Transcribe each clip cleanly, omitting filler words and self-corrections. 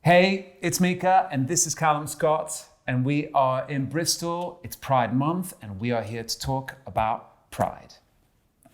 Hey, it's Mika and this is Calum Scott and we are in Bristol. It's Pride Month and we are here to talk about pride.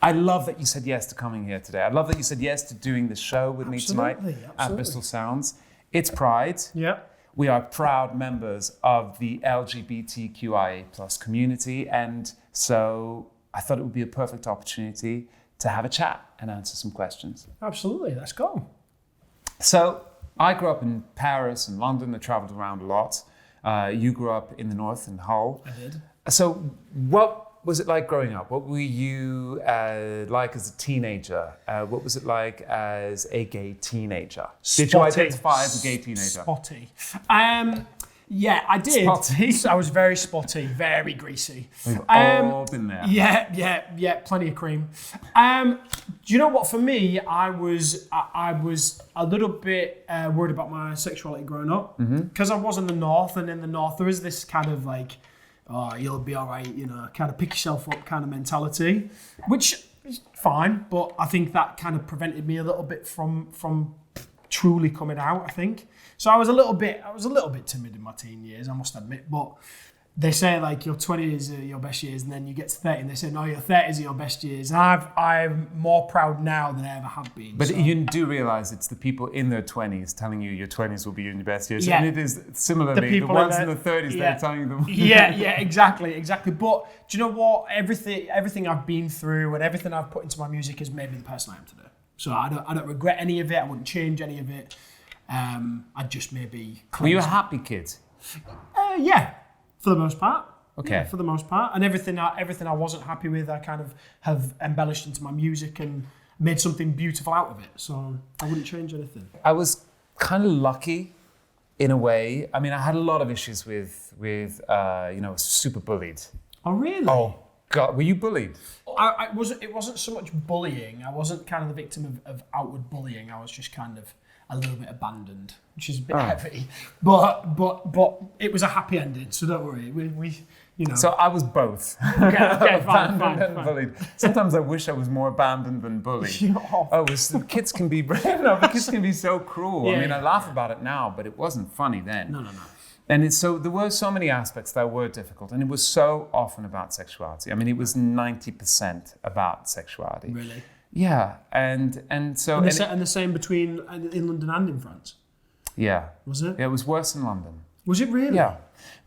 I love that you said yes to coming here today. I love that you said yes to doing the show with me tonight at Bristol Sounds. It's Pride. Yeah. We are proud members of the LGBTQIA plus community, and so I thought it would be a perfect opportunity to have a chat and answer some questions. Absolutely, let's go. So I grew up in Paris and London. I traveled around a lot. You grew up in the north in Hull. I did. So what was it like growing up? What were you like as a teenager? What was it like as a gay teenager? Did you identify as a gay teenager? Spotty. Yeah, I did. Spotty? I was very spotty, very greasy. We've all been there. Yeah, plenty of cream. Do you know what? For me, I was a little bit worried about my sexuality growing up because I was in the north, and in the north there is this kind of like, oh, you'll be all right, you know, kind of pick yourself up kind of mentality, which is fine, but I think that kind of prevented me a little bit from truly coming out, I think. So I was a little bit timid in my teen years, I must admit, but they say like your 20s are your best years and then you get to 30 and they say, no, your 30s are your best years. And I'm more proud now than I ever have been. But you do realise it's the people in their 20s telling you your 20s will be your best years. Yeah. And it is similarly the ones in the 30s they're telling you them. Yeah, exactly. But do you know what? Everything I've been through and everything I've put into my music has made me the person I am today. So I don't regret any of it. I wouldn't change any of it. I'd just maybe... Were you a happy kid? Yeah. For the most part. Okay. Yeah, for the most part. And everything I wasn't happy with, I kind of have embellished into my music and made something beautiful out of it. So I wouldn't change anything. I was kind of lucky in a way. I mean, I had a lot of issues with super bullied. Oh, really? Oh, God. Were you bullied? It wasn't so much bullying. I wasn't kind of the victim of outward bullying. I was just kind of a little bit abandoned, which is a bit heavy, but it was a happy ending. So don't worry, we you know. So I was both. Okay, abandoned fine. and bullied. Sometimes I wish I was more abandoned than bullied. Kids can be kids can be so cruel. Yeah, I mean, I laugh about it now, but it wasn't funny then. No. And there were so many aspects that were difficult, and it was so often about sexuality. I mean, it was 90% about sexuality. Really. Yeah, and the same between in London and in France. Yeah. Was it? Yeah, it was worse in London. Was it really? Yeah,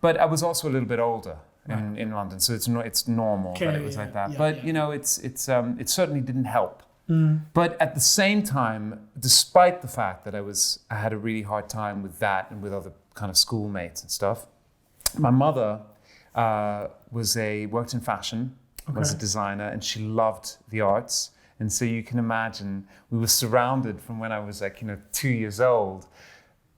but I was also a little bit older in London, so it's normal that it was like that. It certainly didn't help. But at the same time, despite the fact that I had a really hard time with that and with other kind of schoolmates and stuff, my mother worked in fashion, was a designer, and she loved the arts. And so you can imagine we were surrounded from when I was 2 years old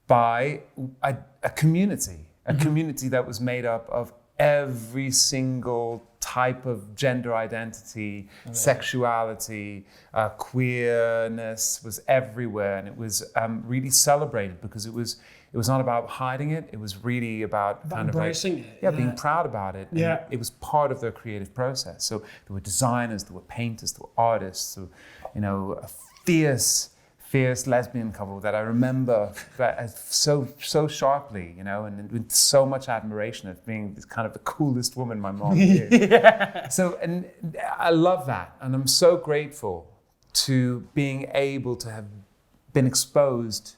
by a community that was made up of every single type of gender identity, sexuality, queerness was everywhere. And it was really celebrated because it was not about hiding it. It was really about embracing it. Being proud about it. Yeah. And it was part of their creative process. So there were designers, there were painters, there were artists. So, a fierce lesbian couple that I remember so sharply, and with so much admiration as being kind of the coolest woman my mom knew. Yeah. So, and I love that. And I'm so grateful to being able to have been exposed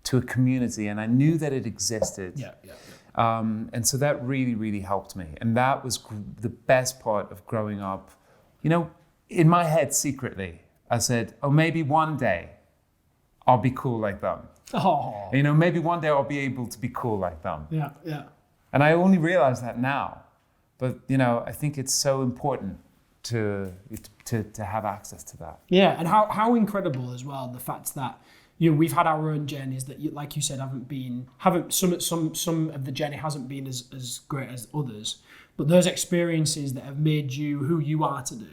to a community, and I knew that it existed. Yeah. And so that really, really helped me. And that was the best part of growing up. In my head, secretly, I said, oh, maybe one day I'll be cool like them. Oh. Maybe one day I'll be able to be cool like them. Yeah. And I only realize that now. But, I think it's so important to have access to that. Yeah, and how incredible as well, the fact that we've had our own journeys that, like you said, some of the journey hasn't been as great as others, but those experiences that have made you who you are today,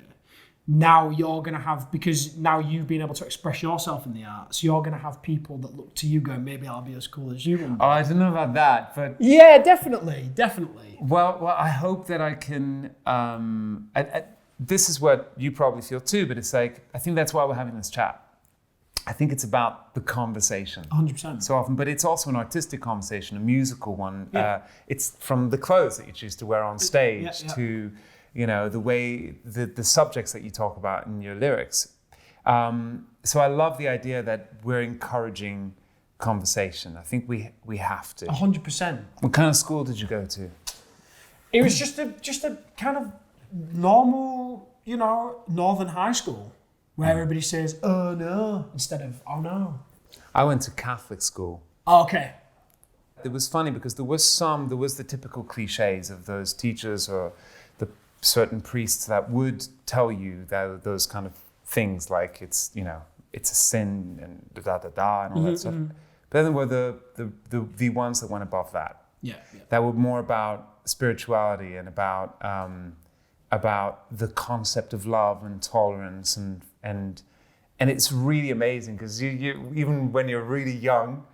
now you're going to have, because now you've been able to express yourself in the arts, you're going to have people that look to you going, maybe I'll be as cool as you. Oh, I don't know about that, but... Yeah, definitely. Well, I hope that I can... this is what you probably feel too, but it's like, I think that's why we're having this chat. I think it's about the conversation. 100%. So often, but it's also an artistic conversation, a musical one. Yeah. It's from the clothes that you choose to wear on stage to, the way, the subjects that you talk about in your lyrics. So I love the idea that we're encouraging conversation. I think we have to. 100%. What kind of school did you go to? It was just a kind of normal, northern high school where everybody says, "Oh no," instead of "Oh no." I went to Catholic school. Oh, okay. It was funny because there was the typical cliches of those teachers or the certain priests that would tell you that those kind of things like it's a sin and and all that stuff. But then there were the ones that went above that. Yeah. That were more about spirituality and about the concept of love and tolerance and it's really amazing because you even when you're really young,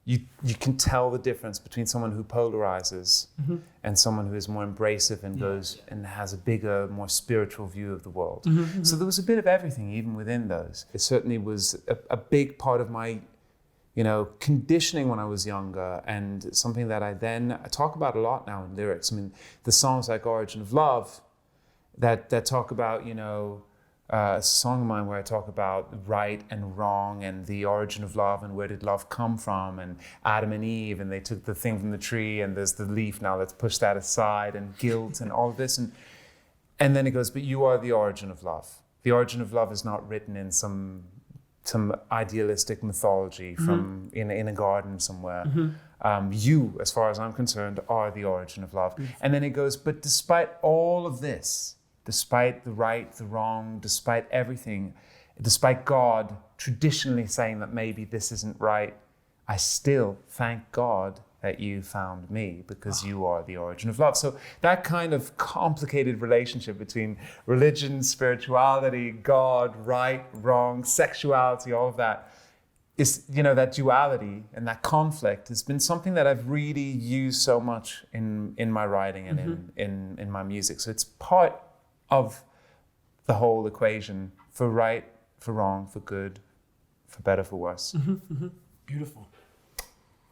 you can tell the difference between someone who polarizes and someone who is more embracive and goes and has a bigger, more spiritual view of the world. So there was a bit of everything even within those. It certainly was a big part of my conditioning when I was younger, and something that I talk about a lot now in lyrics. I mean, the songs like Origin of Love that talk about, a song of mine where I talk about right and wrong and the origin of love and where did love come from, and Adam and Eve, and they took the thing from the tree and there's the leaf, now let's push that aside, and guilt and all of this. And then it goes, but you are the origin of love. The origin of love is not written in some idealistic mythology from in a garden somewhere. You, as far as I'm concerned, are the origin of love. And then it goes, but despite all of this, despite the right, the wrong, despite everything, despite God traditionally saying that maybe this isn't right, I still thank God that you found me because you are the origin of love. So that kind of complicated relationship between religion, spirituality, God, right, wrong, sexuality, all of that is, that duality and that conflict has been something that I've really used so much in my writing and in my music. So it's part of the whole equation for right, for wrong, for good, for better, for worse. Beautiful.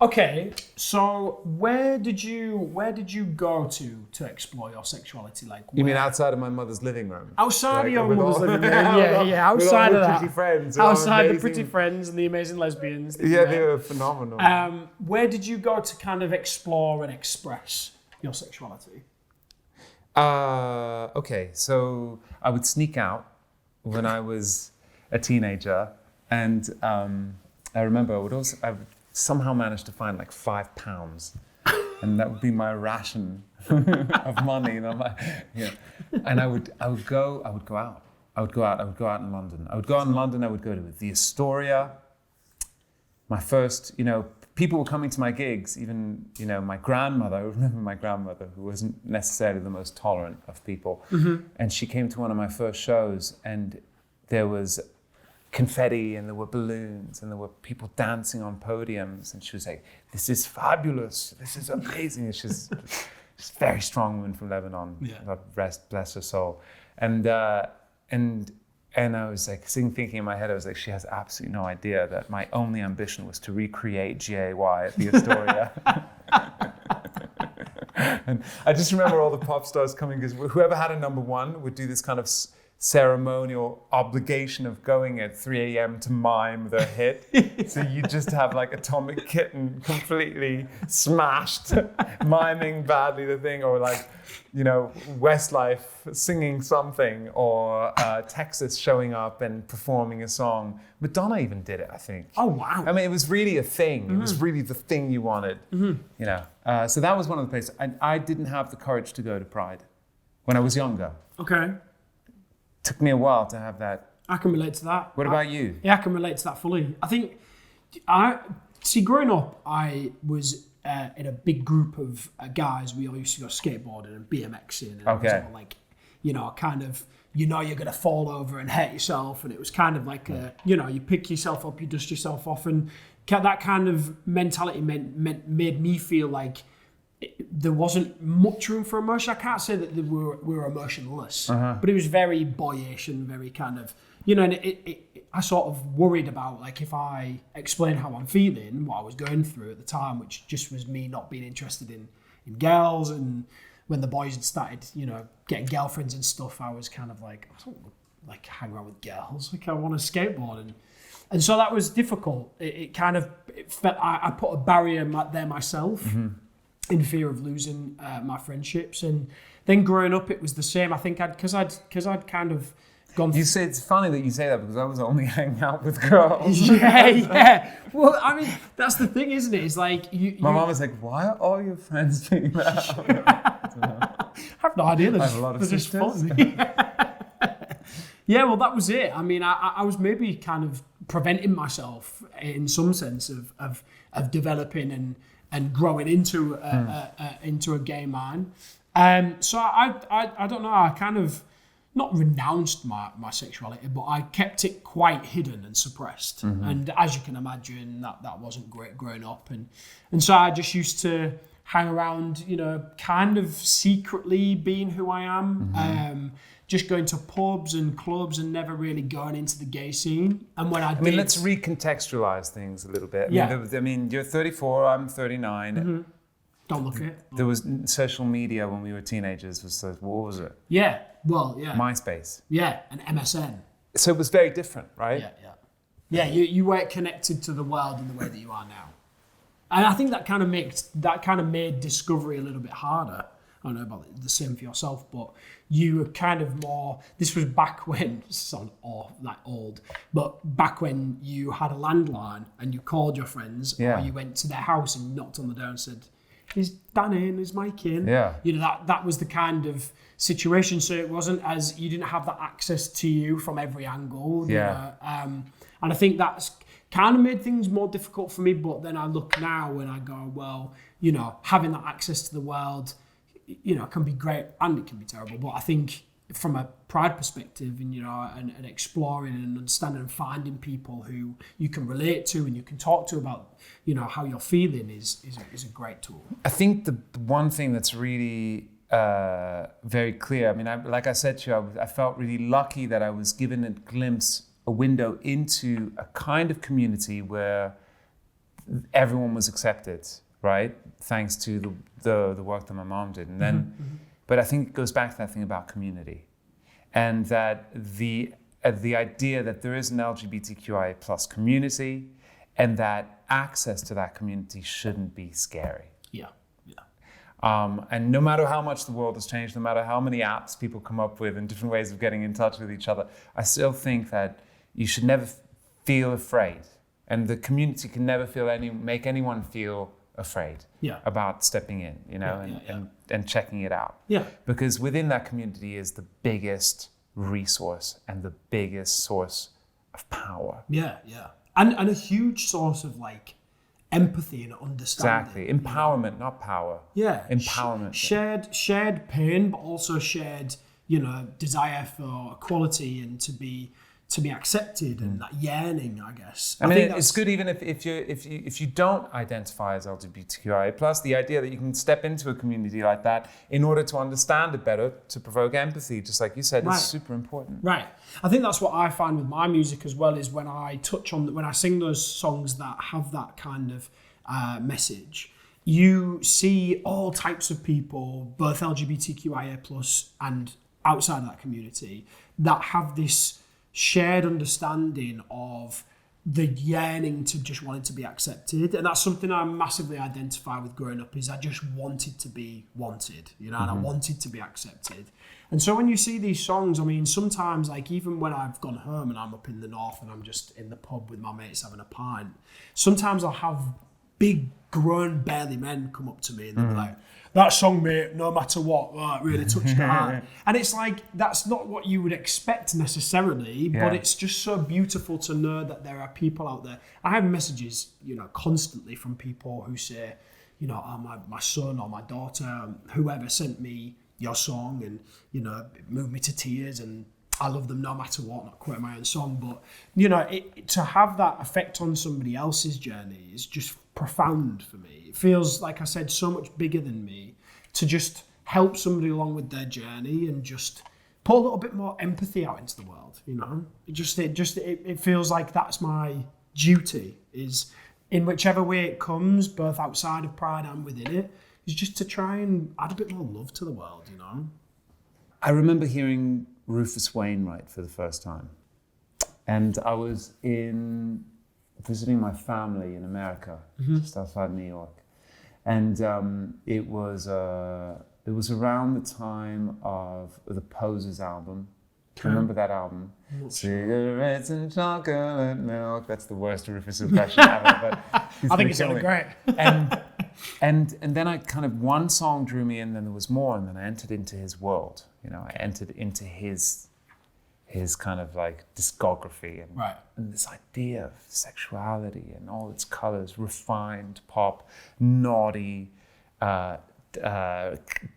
Okay, so where did you go to explore your sexuality? Like, you mean outside of my mother's living room? Outside of your mother's living room, yeah. Outside of that, pretty friends, outside the pretty friends and the amazing lesbians. Yeah, they were phenomenal. Where did you go to kind of explore and express your sexuality? Okay, so I would sneak out when I was a teenager, and I remember I would somehow manage to find like £5, and that would be my ration of money. And I would go out. I would go out in London. I would go to the Astoria. My first, people were coming to my gigs, even, my grandmother. I remember my grandmother, who wasn't necessarily the most tolerant of people. And she came to one of my first shows, and there was confetti and there were balloons and there were people dancing on podiums, and she was like, "This is fabulous, this is amazing." She's a very strong woman from Lebanon. God bless her soul. And I was like thinking in my head, I was like, she has absolutely no idea that my only ambition was to recreate GAY at the Astoria. And I just remember all the pop stars coming, because whoever had a number one would do this kind of ceremonial obligation of going at 3 a.m. to mime the hit. So you just have like Atomic Kitten completely smashed, miming badly the thing, or like, Westlife singing something, or Texas showing up and performing a song. Madonna even did it, I think. Oh, wow. I mean, it was really a thing. It was really the thing you wanted, So that was one of the places. I didn't have the courage to go to Pride when I was younger. Okay. Took me a while to have that. I can relate to that. What about you? Yeah, I can relate to that fully. I think, growing up, I was in a big group of guys. We all used to go skateboarding and BMXing. And okay. It was all like, kind of, you're going to fall over and hurt yourself. And it was kind of like, you pick yourself up, you dust yourself off. And that kind of mentality made me feel like there wasn't much room for emotion. I can't say that we were emotionless, but it was very boyish and very kind of, and I sort of worried about, like, if I explain how I'm feeling, what I was going through at the time, which just was me not being interested in girls. And when the boys had started, getting girlfriends and stuff, I was kind of like, I don't like hang around with girls. Like, I want to skateboard. And so that was difficult. It felt, I put a barrier there myself in fear of losing my friendships. And then growing up, it was the same. I think because I'd kind of gone. You say it's funny that you say that because I was only hanging out with girls. Yeah. Well, I mean, that's the thing, isn't it? It's like my mom was like, "Why are all your friends doing that?" I have no idea. I have a lot of sisters. Yeah, well, that was it. I mean, I was maybe kind of preventing myself in some sense of developing and growing into a gay man. So I don't know. I kind of not renounced my sexuality, but I kept it quite hidden and suppressed. And as you can imagine, that wasn't great growing up. And so I just used to hang around, kind of secretly being who I am. Just going to pubs and clubs and never really going into the gay scene. And when I did... let's recontextualize things a little bit. I mean, you're 34, I'm 39. Don't look at it. There was social media when we were teenagers. What was it? Yeah, well, yeah. MySpace. Yeah, and MSN. So it was very different, right? Yeah, you weren't connected to the world in the way that you are now. And I think that kind of made discovery a little bit harder. I don't know about the same for yourself, but you were kind of more. This was back when, old, but back when you had a landline and you called your friends, or you went to their house and knocked on the door and said, "Is Dan in? Is Mike in?" Yeah. That was the kind of situation. So it wasn't as you didn't have that access to you from every angle. And I think that's kind of made things more difficult for me. But then I look now and I go, well, having that access to the world, can be great and it can be terrible. But I think from a pride perspective and exploring and understanding and finding people who you can relate to and you can talk to about, how you're feeling is a great tool. I think the one thing that's really very clear, I mean, like I said to you, I felt really lucky that I was given a window into a kind of community where everyone was accepted, right? Thanks to the work that my mom did. And then, but I think it goes back to that thing about community, and that the idea that there is an LGBTQIA plus community, and that access to that community shouldn't be scary. Yeah. And no matter how much the world has changed, no matter how many apps people come up with and different ways of getting in touch with each other, I still think that you should never feel afraid, and the community can never make anyone feel afraid about stepping in, and checking it out. Yeah. Because within that community is the biggest resource and the biggest source of power. Yeah. And a huge source of empathy and understanding. Exactly. Empowerment, not power. Yeah. Empowerment. Shared pain, but also shared, desire for equality and to be accepted and that yearning, I guess. I mean, it's good even if you don't identify as LGBTQIA+, the idea that you can step into a community like that in order to understand it better, to provoke empathy, just like you said, is super important. Right. I think that's what I find with my music as well, is when I sing those songs that have that kind of message, you see all types of people, both LGBTQIA+ and outside of that community, that have this shared understanding of the yearning to just wanting to be accepted. And that's something I massively identify with growing up, is I just wanted to be wanted, and I wanted to be accepted. And so when you see these songs, I mean, sometimes even when I've gone home and I'm up in the north and I'm just in the pub with my mates having a pint, sometimes I'll have big grown burly men come up to me and they'll be like, "That song, mate, no matter what, it really touched my heart." And it's like, that's not what you would expect necessarily, but it's just so beautiful to know that there are people out there. I have messages, constantly from people who say, my son or my daughter, whoever sent me your song and, it moved me to tears and I love them no matter what, not quoting my own song, but, to have that effect on somebody else's journey is just profound for me. It feels, like I said, so much bigger than me to just help somebody along with their journey and just put a little bit more empathy out into the world, you know. It feels like that's my duty, is in whichever way it comes, both outside of Pride and within it, is just to try and add a bit more love to the world, you know. I remember hearing Rufus Wainwright for the first time. And I was visiting my family in America, just outside New York. And it was around the time of the Posers album. Do you remember that album? Cigarettes and chocolate milk. That's the worst Rufus impression ever. But I think it sounded great. and then I kind of, one song drew me in, then there was more, and then I entered into his world. You know, I entered into his kind of like discography and this idea of sexuality and all its colors, refined pop, naughty,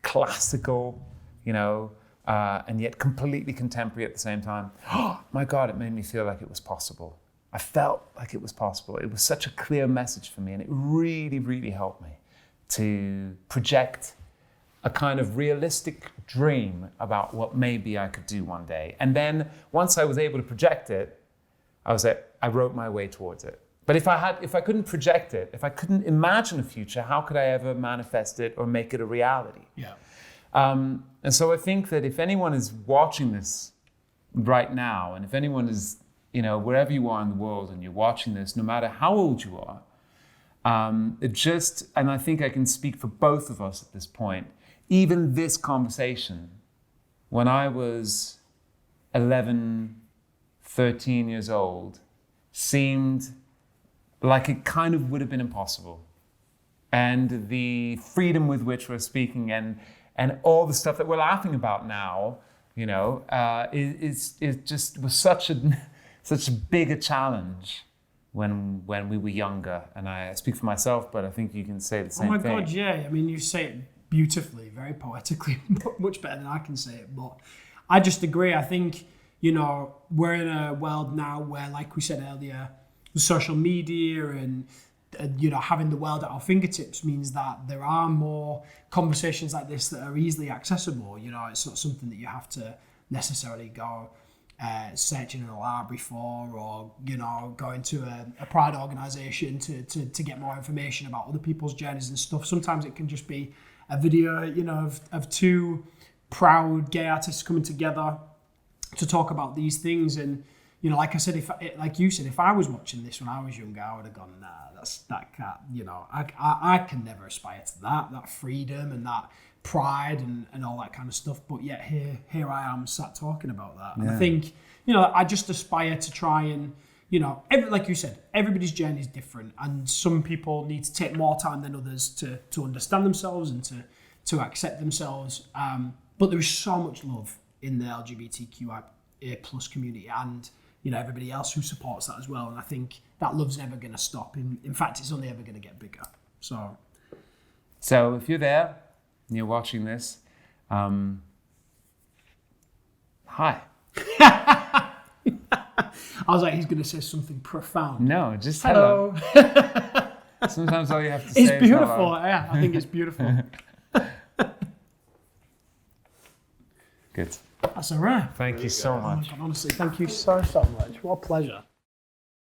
classical, you know, and yet completely contemporary at the same time. Oh my God, it made me feel like it was possible. I felt like it was possible. It was such a clear message for me, and it really, really helped me to project a kind of realistic dream about what maybe I could do one day. And then once I was able to project it, I wrote my way towards it. But if I couldn't project it, if I couldn't imagine a future, how could I ever manifest it or make it a reality? Yeah. And so I think that if anyone is watching this right now, and if anyone is, you know, wherever you are in the world and you're watching this, no matter how old you are, and I think I can speak for both of us at this point, even this conversation, when I was 11, 13 years old, seemed like it kind of would have been impossible. And the freedom with which we're speaking and all the stuff that we're laughing about now, you know, it just was such a big a challenge when we were younger. And I speak for myself, but I think you can say the same thing. Oh my God, yeah. I mean, you say it beautifully, very poetically, much better than I can say it. But I just agree. I think, you know, we're in a world now where, like we said earlier, social media and you know, having the world at our fingertips means that there are more conversations like this that are easily accessible. You know, it's not something that you have to necessarily go searching in a library for, or, you know, going to a Pride organisation to get more information about other people's journeys and stuff. Sometimes it can just be a video, you know, of two proud gay artists coming together to talk about these things. And, you know, like I said, if I was watching this when I was younger, I would have gone, nah, that can't, you know, I can never aspire to that freedom and that pride and all that kind of stuff. But yet here I am sat talking about that. And I think, you know, I just aspire to try and, you know, like you said, everybody's journey is different, and some people need to take more time than others to understand themselves and to accept themselves. But there is so much love in the LGBTQIA+ community, and, you know, everybody else who supports that as well. And I think that love's never going to stop. In fact, it's only ever going to get bigger. So if you're there and you're watching this, hi. I was like, he's going to say something profound. No, just hello. Sometimes all you have to say is it's beautiful. Yeah, I think it's beautiful. Good. That's all right. Thank you so much. Oh my God, honestly, thank you so much. What a pleasure.